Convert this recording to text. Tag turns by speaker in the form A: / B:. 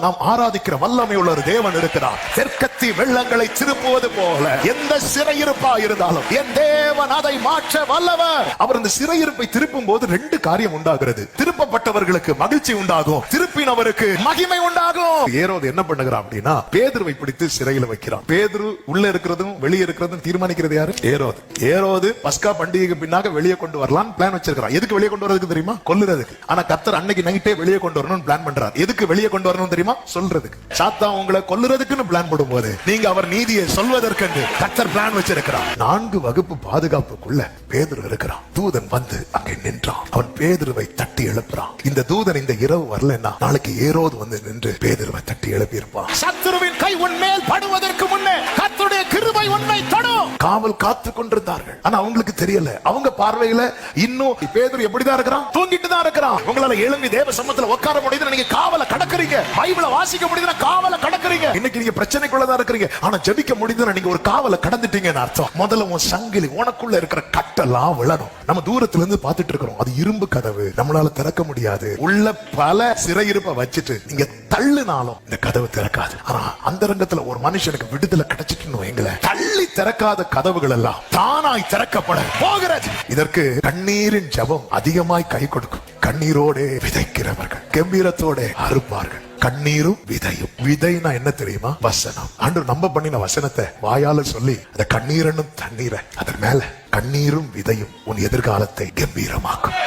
A: நாம் ஆராதிக்கிற வல்லமை உள்ள ஒரு தேவன் இருக்கிறார். தெற்கத்தி வெள்ளங்களை திருப்புவது போல எந்த சிறையிருப்பா இருந்தாலும் என் தேவன் அதை மாற்ற வல்லவர். அவர் இந்த சிறையிருப்பை திருப்பும் போது ரெண்டு காரியம் உண்டாகிறது. திருப்பப்பட்டவர்களுக்கு மகிழ்ச்சி உண்டாகும், திருப்பினவருக்கு மகிமை உண்டாகும். ஏரோது என்ன பண்ணுகிறான் அப்படின்னா, பேதுருவை பிடித்து சிறையில் வைக்கிறான். பேதுரு உள்ள இருக்கிறதும் வெளியே இருக்கிறதும் தீர்மானிக்கிறது யாரு? ஏரோது. ஏரோது பஸ்கா பண்டிகைக்கு பின்னாக வெளியே கொண்டு வரலாம் பிளான் வச்சிருக்கான். எதுக்கு வெளியே கொண்டு வரதுக்கு தெரியுமா? கொல்லுறதுக்கு. ஆனா கர்த்தர் அன்னைக்கு நைட்டே வெளியே கொண்டு வரணும்னு பிளான் பண்றார். எதுக்கு வெளியே கொண்டு வரணும் தெரியுமா? சொல்றதுக்கு. சாத்தான் உங்களை கொல்லுறதுக்குன்னு பிளான் போடும்போது நீங்க அவர் நீதியை சொல்வதற்கு கர்த்தர் பிளான் வச்சிருக்கிறார். 4 வகுப்பு பாதுகாப்புக்குள்ள பேதுரு இருக்கிறான். தூதன் வந்து அங்கே நின்றான். அவன் பேதுருவை தட்டி எழுப்புறான். இந்த தூதன் இந்த இரவு வரலன்னா நாளைக்கு ஏரோது வந்து நின்று பேதுருவை தட்டி எழுப்பி இருப்பான். சத்துருவின் கை உன்மேல் படுவதற்கு முன்னே கர்த்தருடைய கிருபை உன்னை தொடும். காவல் காத்து கொண்டிருந்தார்கள். ஆனா அவங்களுக்கு தெரியல. அவங்க பார்வையில இன்னும் பேதுரு எப்படிதான் இருக்கிறான்? தூங்கிட்டு தான் இருக்கிறான். உங்களால எழும்பி தேவ சமூகத்துல உட்கார முடியுது, நீங்க காவல கடக்குறீங்க. பைபிளை வாசிக்க முடியுதுன்னா காவல கடக்குறீங்க. இன்னைக்கு நீங்க பிரச்சனைக்குள்ளதான் இருக்கிறீங்க. ஆனா ஜெபிக்க முடியுதுன்னா நீங்க ஒரு காவல கடந்துட்டீங்கன்னு அர்த்தம். முதல்ல உன் சங்கிலி உனக்குள்ள இருக்கிற கட்டெல்லாம் விழணும். நம்ம தூரத்துல இருந்து பார்த்துட்டு இருக்கிறோம். அது இரும்பு கதவு, நம்மளால திறக்க முடியாது. உள்ள பல சிறையிருப்பை வச்சுட்டு நீங்க தள்ளுனாலும் இந்த கதவு திறக்காது. ஆனா அந்த ரங்கத்துல ஒரு மனுஷனுக்கு விடுதலை கிடைச்சிட்டுன்னு வைங்களேன், தள்ளி திறக்காத கதவுகள் எல்லாம் தானாய் திறக்கப்பட போகிறது. இதற்கு கண்ணீரின் ஜெபம் அதிகமாய் கை கொடுக்கும். கண்ணீரோடு விதைக்கிறவர்கள் கம்பீரத்தோட அறுப்பார்கள். கண்ணீரும் விதையும். விதைனா என்ன தெரியுமா? வசனம். ஆண்டவர் நம்ப பண்ணின வசனத்தை வாயால சொல்லி அந்த கண்ணீரனும் தண்ணீரை அதன் மேல கண்ணீரும் விதையும் உன் எதிர்காலத்தை கம்பீரமாக்கும்.